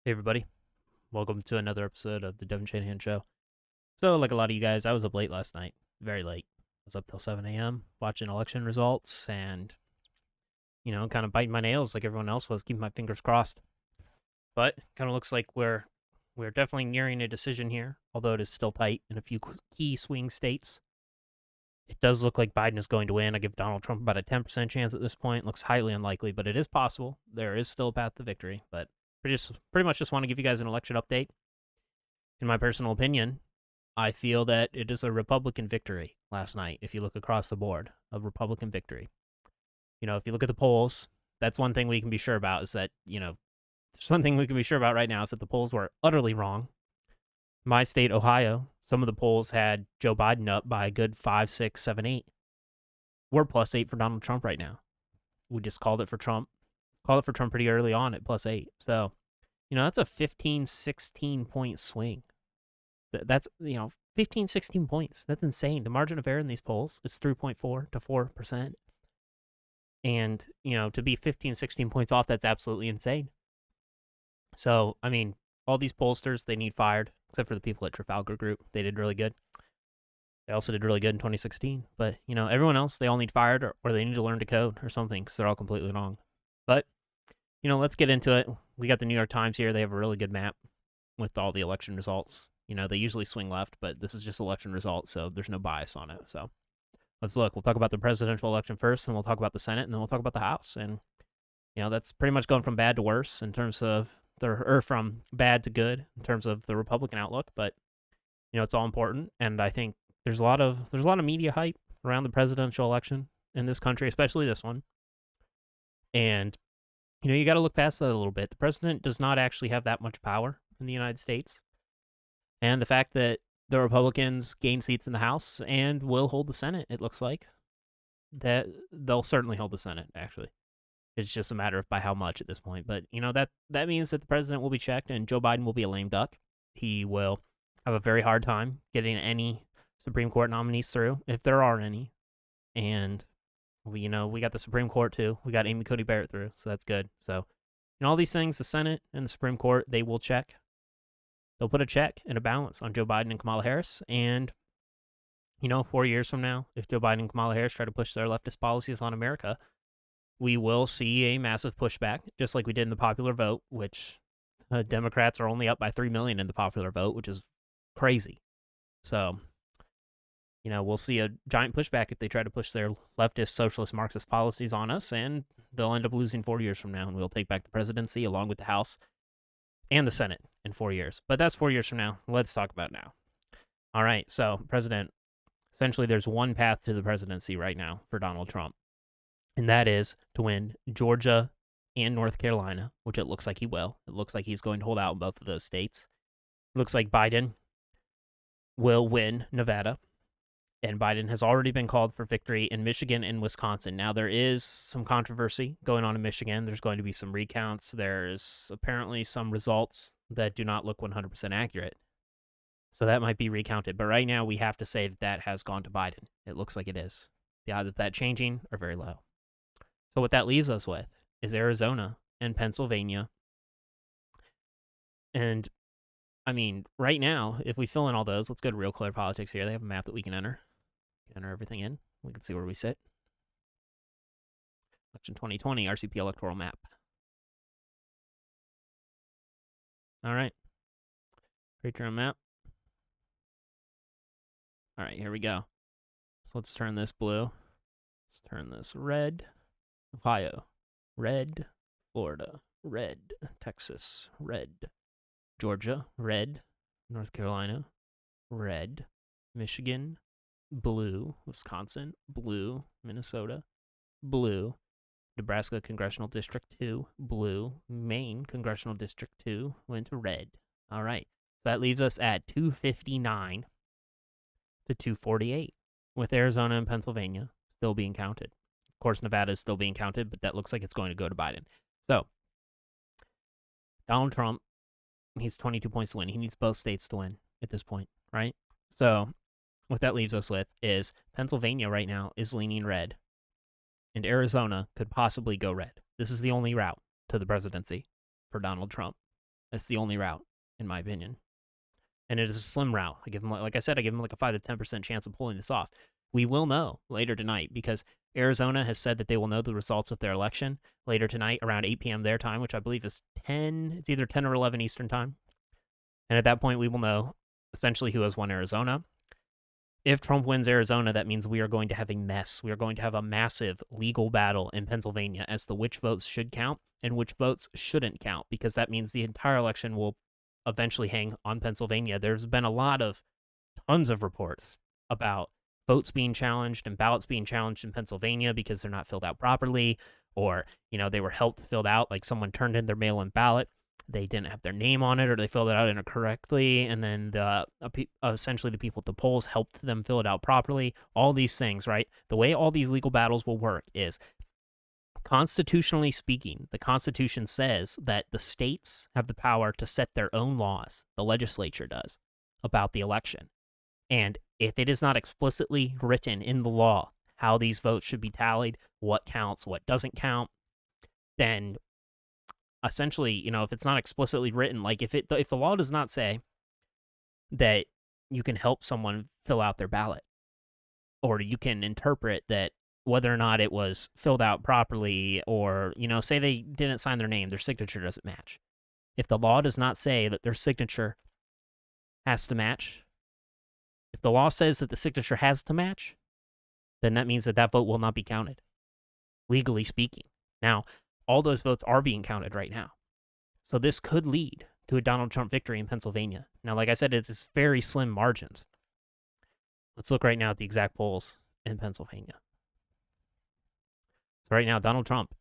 Hey everybody, welcome to another episode of the Devin Shanahan Show. So, like a lot of you guys, I was up late last night, very late. I was up till 7 a.m. watching election results and, kind of biting my nails like everyone else was, keeping my fingers crossed. But kind of looks like we're definitely nearing a decision here, although it is still tight in a few key swing states. It does look like Biden is going to win. I give Donald Trump about a 10% chance at this point. Looks highly unlikely, but it is possible. There is still a path to victory. But pretty much just want to give you guys an election update. In my personal opinion, I feel that it is a Republican victory last night. If you look across the board, a Republican victory. If you look at the polls, that's one thing we can be sure about is that, there's one thing we can be sure about right now is that the polls were utterly wrong. My state, Ohio, some of the polls had Joe Biden up by a good 5, 6, 7, 8. We're +8 for Donald Trump right now. We just called it for Trump. Called it for Trump pretty early on at +8. So, that's a 15, 16 point swing. That's 15, 16 points. That's insane. The margin of error in these polls is 3.4 to 4%. And, to be 15, 16 points off, that's absolutely insane. So, all these pollsters, they need fired, except for the people at Trafalgar Group. They did really good. They also did really good in 2016. But, everyone else, they all need fired or they need to learn to code or something because they're all completely wrong. But, let's get into it. We got the New York Times here. They have a really good map with all the election results. They usually swing left, but this is just election results, so there's no bias on it. So let's look. We'll talk about the presidential election first, and we'll talk about the Senate, and then we'll talk about the House. And, that's pretty much going from bad to worse in terms of from bad to good in terms of the Republican outlook. But, it's all important. And I think there's a lot of media hype around the presidential election in this country, especially this one. And, you got to look past that a little bit. The president does not actually have that much power in the United States. And the fact that the Republicans gain seats in the House and will hold the Senate, it looks like, that they'll certainly hold the Senate, actually. It's just a matter of by how much at this point. But, that means that the president will be checked and Joe Biden will be a lame duck. He will have a very hard time getting any Supreme Court nominees through, if there are any. And, we got the Supreme Court, too. We got Amy Coney Barrett through, so that's good. So, all these things, the Senate and the Supreme Court, they will check. They'll put a check and a balance on Joe Biden and Kamala Harris. And, 4 years from now, if Joe Biden and Kamala Harris try to push their leftist policies on America, we will see a massive pushback, just like we did in the popular vote, which Democrats are only up by 3 million in the popular vote, which is crazy. So, we'll see a giant pushback if they try to push their leftist, socialist, Marxist policies on us, and they'll end up losing 4 years from now, and we'll take back the presidency along with the House and the Senate in 4 years. But that's 4 years from now. Let's talk about now. All right, so president, essentially there's one path to the presidency right now for Donald Trump, and that is to win Georgia and North Carolina, which it looks like he will. It looks like he's going to hold out in both of those states. It looks like Biden will win Nevada, and Biden has already been called for victory in Michigan and Wisconsin. Now, there is some controversy going on in Michigan. There's going to be some recounts. There's apparently some results that do not look 100% accurate. So that might be recounted. But right now, we have to say that that has gone to Biden. It looks like it is. The odds of that changing are very low. So what that leaves us with is Arizona and Pennsylvania. And, right now, if we fill in all those, let's go to Real Clear Politics here. They have a map that we can enter. Enter everything in. We can see where we sit. Election 2020 RCP electoral map. All right. Create your own map. All right, here we go. So let's turn this blue. Let's turn this red. Ohio. Red. Florida. Red. Texas. Red. Georgia. Red. North Carolina. Red. Michigan. Blue. Wisconsin. Blue. Minnesota. Blue. Nebraska Congressional District 2. Blue. Maine Congressional District 2 went to red. All right. So that leaves us at 259 to 248 with Arizona and Pennsylvania still being counted. Of course, Nevada is still being counted, but that looks like it's going to go to Biden. So, Donald Trump needs 22 points to win. He needs both states to win at this point, right? So, what that leaves us with is Pennsylvania right now is leaning red, and Arizona could possibly go red. This is the only route to the presidency for Donald Trump That's the only route, in my opinion. And it is a slim route. I give him, like I said, I give him like a 5 to 10% chance of pulling this off. We will know later tonight because Arizona has said that they will know the results of their election later tonight around 8 p.m. their time, which I believe is 10, it's either 10 or 11 Eastern time. And at that point, we will know essentially who has won Arizona. If Trump wins Arizona, that means we are going to have a mess. We are going to have a massive legal battle in Pennsylvania as to which votes should count and which votes shouldn't count, because that means the entire election will eventually hang on Pennsylvania. There's been a lot of tons of reports about votes being challenged and ballots being challenged in Pennsylvania because they're not filled out properly, or, they were helped filled out, like someone turned in their mail-in ballot, they didn't have their name on it, or they filled it out incorrectly, and then essentially the people at the polls helped them fill it out properly. All these things, right? The way all these legal battles will work is, constitutionally speaking, the Constitution says that the states have the power to set their own laws, the legislature does, about the election. And if it is not explicitly written in the law how these votes should be tallied, what counts, what doesn't count, then essentially, if it's not explicitly written, like if the law does not say that you can help someone fill out their ballot, or you can interpret that whether or not it was filled out properly, or, say they didn't sign their name, their signature doesn't match. If the law does not say that their signature has to match, if the law says that the signature has to match, then that means that vote will not be counted, legally speaking. Now, all those votes are being counted right now. So this could lead to a Donald Trump victory in Pennsylvania. Now, like I said, it's very slim margins. Let's look right now at the exact polls in Pennsylvania. So right now, Donald Trump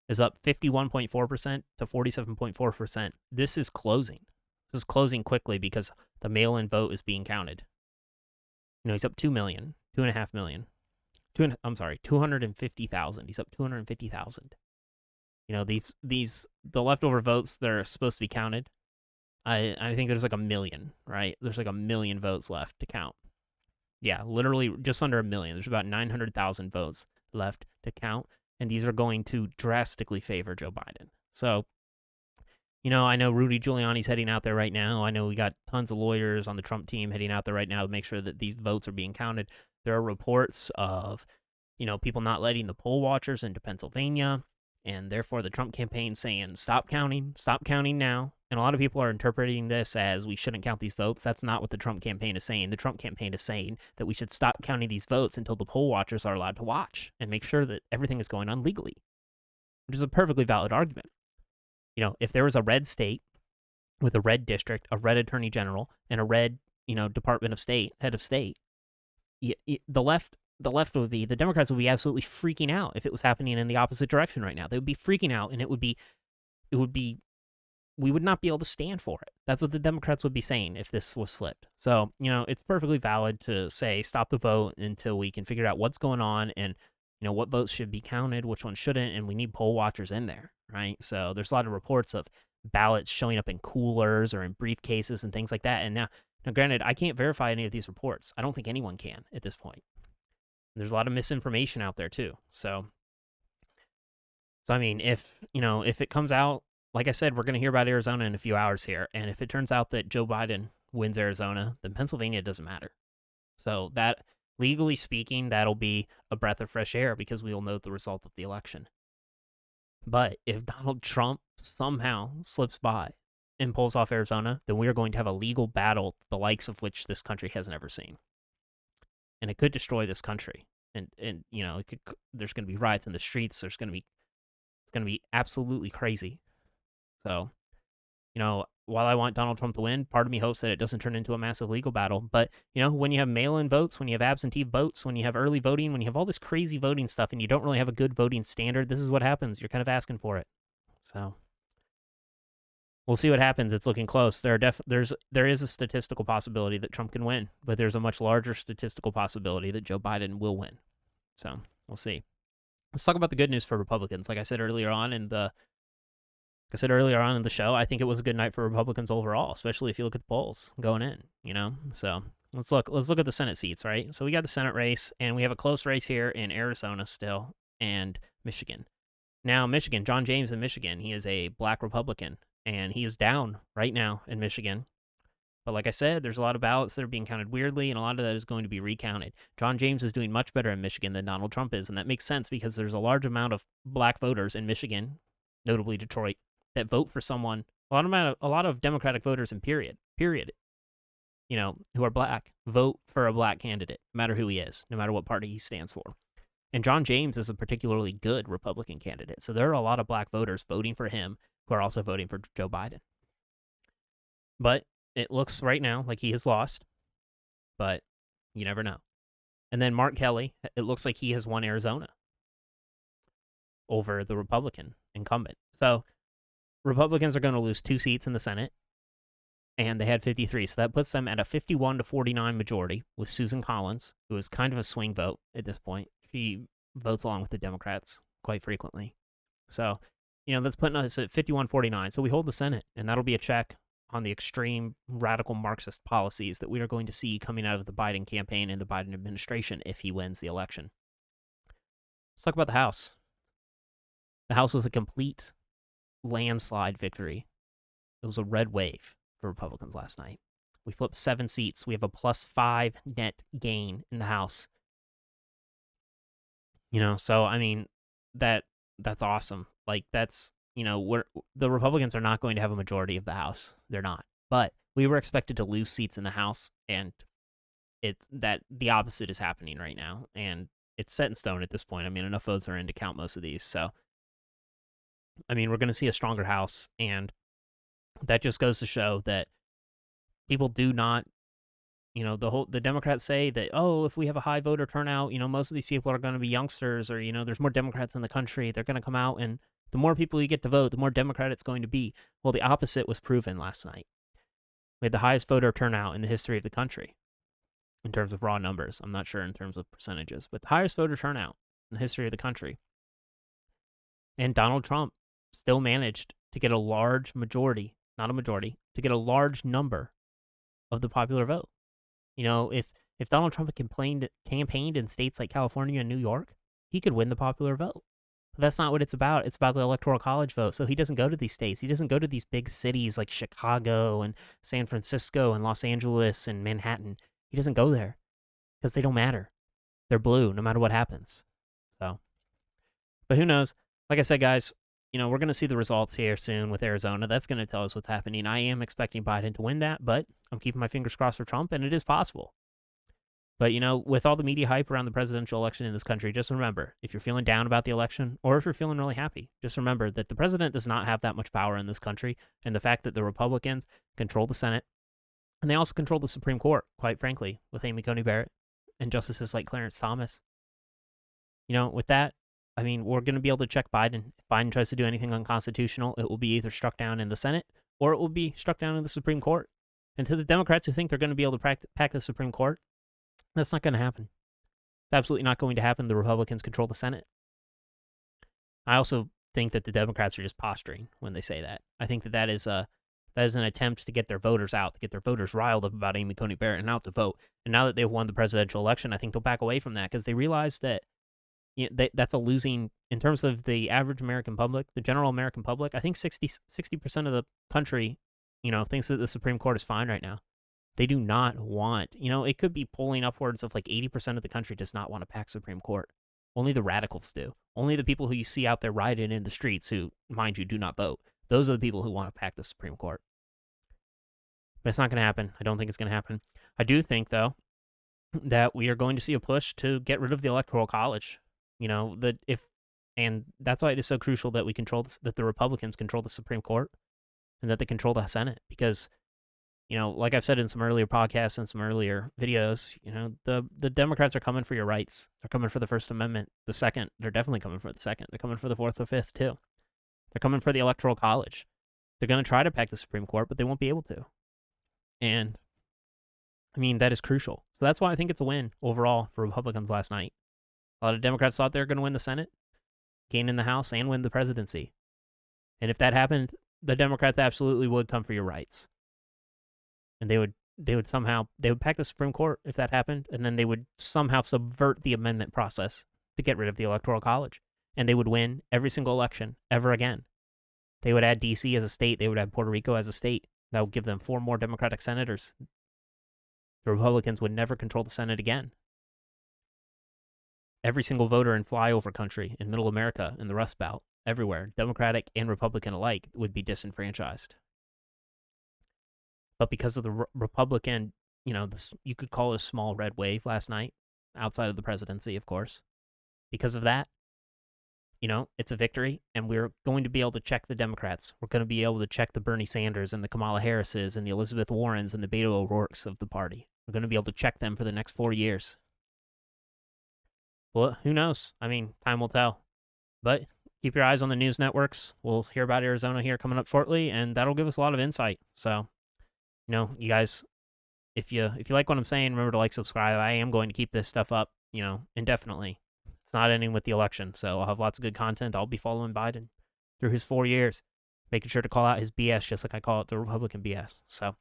is up 51.4% to 47.4%. This is closing. This is closing quickly because the mail-in vote is being counted. He's up 2 million, 2.5 million. 250,000. He's up 250,000. The leftover votes that are supposed to be counted, I think there's like 1 million, right? There's like 1 million votes left to count. Yeah, literally just under 1 million. There's about 900,000 votes left to count, and these are going to drastically favor Joe Biden. So, I know Rudy Giuliani's heading out there right now. I know we got tons of lawyers on the Trump team heading out there right now to make sure that these votes are being counted. There are reports of, people not letting the poll watchers into Pennsylvania, and therefore the Trump campaign saying, stop counting now. And a lot of people are interpreting this as we shouldn't count these votes. That's not what the Trump campaign is saying. The Trump campaign is saying that we should stop counting these votes until the poll watchers are allowed to watch and make sure that everything is going on legally, which is a perfectly valid argument. If there was a red state with a red district, a red attorney general, and a red, Department of State, head of state, the left would be, the Democrats would be absolutely freaking out if it was happening in the opposite direction right now. They would be freaking out, and we would not be able to stand for it. That's what the Democrats would be saying if this was flipped. So, it's perfectly valid to say stop the vote until we can figure out what's going on and, what votes should be counted, which ones shouldn't, and we need poll watchers in there, right? So there's a lot of reports of ballots showing up in coolers or in briefcases and things like that. And now granted, I can't verify any of these reports. I don't think anyone can at this point. There's a lot of misinformation out there too. So I mean, if it comes out, like I said, we're going to hear about Arizona in a few hours here. And if it turns out that Joe Biden wins Arizona, then Pennsylvania doesn't matter. So that, legally speaking, that'll be a breath of fresh air because we will know the result of the election. But if Donald Trump somehow slips by and pulls off Arizona, then we are going to have a legal battle the likes of which this country has never seen. And it could destroy this country. And there's going to be riots in the streets. It's going to be absolutely crazy. So, while I want Donald Trump to win, part of me hopes that it doesn't turn into a massive legal battle. But, when you have mail-in votes, when you have absentee votes, when you have early voting, when you have all this crazy voting stuff and you don't really have a good voting standard, this is what happens. You're kind of asking for it. So we'll see what happens. It's looking close. There is a statistical possibility that Trump can win, but there's a much larger statistical possibility that Joe Biden will win. So we'll see. Let's talk about the good news for Republicans. Like I said earlier on in the show, I think it was a good night for Republicans overall, especially if you look at the polls going in, So let's look at the Senate seats, right? So we got the Senate race, and we have a close race here in Arizona still, and Michigan. Now, Michigan, John James in Michigan, he is a black Republican, and he is down right now in Michigan. But like I said, there's a lot of ballots that are being counted weirdly, and a lot of that is going to be recounted. John James is doing much better in Michigan than Donald Trump is, and that makes sense because there's a large amount of black voters in Michigan, notably Detroit, that vote for someone. A lot of Democratic voters in period, who are black, vote for a black candidate, no matter who he is, no matter what party he stands for. And John James is a particularly good Republican candidate. So there are a lot of black voters voting for him who are also voting for Joe Biden. But it looks right now like he has lost, but you never know. And then Mark Kelly, it looks like he has won Arizona over the Republican incumbent. So Republicans are going to lose 2 seats in the Senate, and they had 53. So that puts them at a 51-49 majority with Susan Collins, who is kind of a swing vote at this point. She votes along with the Democrats quite frequently. So, that's putting us at 51-49. So we hold the Senate, and that'll be a check on the extreme radical Marxist policies that we are going to see coming out of the Biden campaign and the Biden administration if he wins the election. Let's talk about the House. The House was a complete landslide victory. It was a red wave for Republicans last night. We flipped 7 seats. We have a +5 net gain in the House. So I mean, that's awesome. Like that's the Republicans are not going to have a majority of the House. They're not. But we were expected to lose seats in the House, and it's that the opposite is happening right now, and it's set in stone at this point. I mean, enough votes are in to count most of these. So, I mean, we're going to see a stronger House, and that just goes to show that people do not, the Democrats say that, oh, if we have a high voter turnout, most of these people are going to be youngsters, or, there's more Democrats in the country. They're going to come out, and the more people you get to vote, the more Democrat it's going to be. Well, the opposite was proven last night. We had the highest voter turnout in the history of the country in terms of raw numbers. I'm not sure in terms of percentages, but the highest voter turnout in the history of the country. And Donald Trump still managed to get a large majority, not a majority, to get a large number of the popular vote. If Donald Trump had campaigned in states like California and New York, he could win the popular vote. But that's not what it's about. It's about the Electoral College vote. So he doesn't go to these states. He doesn't go to these big cities like Chicago and San Francisco and Los Angeles and Manhattan. He doesn't go there because they don't matter. They're blue no matter what happens. So, but who knows? Like I said, guys, we're going to see the results here soon with Arizona. That's going to tell us what's happening. I am expecting Biden to win that, but I'm keeping my fingers crossed for Trump, and it is possible. But, with all the media hype around the presidential election in this country, just remember, if you're feeling down about the election, or if you're feeling really happy, just remember that the president does not have that much power in this country, and the fact that the Republicans control the Senate, and they also control the Supreme Court, quite frankly, with Amy Coney Barrett and justices like Clarence Thomas. With that, I mean, we're going to be able to check Biden. If Biden tries to do anything unconstitutional, it will be either struck down in the Senate or it will be struck down in the Supreme Court. And to the Democrats who think they're going to be able to pack the Supreme Court, that's not going to happen. It's absolutely not going to happen. The Republicans control the Senate. I also think that the Democrats are just posturing when they say that. I think that is an attempt to get their voters out, to get their voters riled up about Amy Coney Barrett and out to vote. And now that they've won the presidential election, I think they'll back away from that because they realize that that's a losing, in terms of the average American public, the general American public. I think 60% of the country, thinks that the Supreme Court is fine right now. They do not want, it could be polling upwards of like 80% of the country does not want to pack Supreme Court. Only the radicals do. Only the people who you see out there rioting in the streets who, mind you, do not vote. Those are the people who want to pack the Supreme Court. But it's not going to happen. I don't think it's going to happen. I do think, though, that we are going to see a push to get rid of the Electoral College. And that's why it is so crucial that that the Republicans control the Supreme Court and that they control the Senate. Because, like I've said in some earlier podcasts and some earlier videos, the Democrats are coming for your rights. They're coming for the First Amendment. The Second, they're definitely coming for the Second. They're coming for the Fourth or Fifth, too. They're coming for the Electoral College. They're going to try to pack the Supreme Court, but they won't be able to. And, I mean, that is crucial. So that's why I think it's a win overall for Republicans last night. A lot of Democrats thought they were going to win the Senate, gain in the House, and win the presidency. And if that happened, the Democrats absolutely would come for your rights. And they would pack the Supreme Court if that happened, and then they would somehow subvert the amendment process to get rid of the Electoral College. And they would win every single election ever again. They would add D.C. as a state. They would add Puerto Rico as a state. That would give them 4 more Democratic senators. The Republicans would never control the Senate again. Every single voter in flyover country, in middle America, in the Rust Belt, everywhere, Democratic and Republican alike, would be disenfranchised. But because of the Republican, you could call it a small red wave last night, outside of the presidency, of course. Because of that, it's a victory, and we're going to be able to check the Democrats. We're going to be able to check the Bernie Sanders and the Kamala Harrises and the Elizabeth Warrens and the Beto O'Rourke's of the party. We're going to be able to check them for the next 4 years. Well, who knows? I mean, time will tell. But keep your eyes on the news networks. We'll hear about Arizona here coming up shortly, and that'll give us a lot of insight. So, you guys, if you like what I'm saying, remember to like, subscribe. I am going to keep this stuff up, indefinitely. It's not ending with the election, so I'll have lots of good content. I'll be following Biden through his 4 years, making sure to call out his BS just like I call it the Republican BS. So,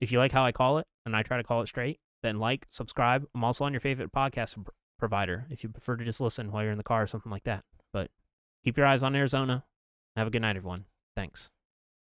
if you like how I call it, and I try to call it straight, then like, subscribe. I'm also on your favorite podcast provider if you prefer to just listen while you're in the car or something like that. But keep your eyes on Arizona. Have a good night, everyone. Thanks.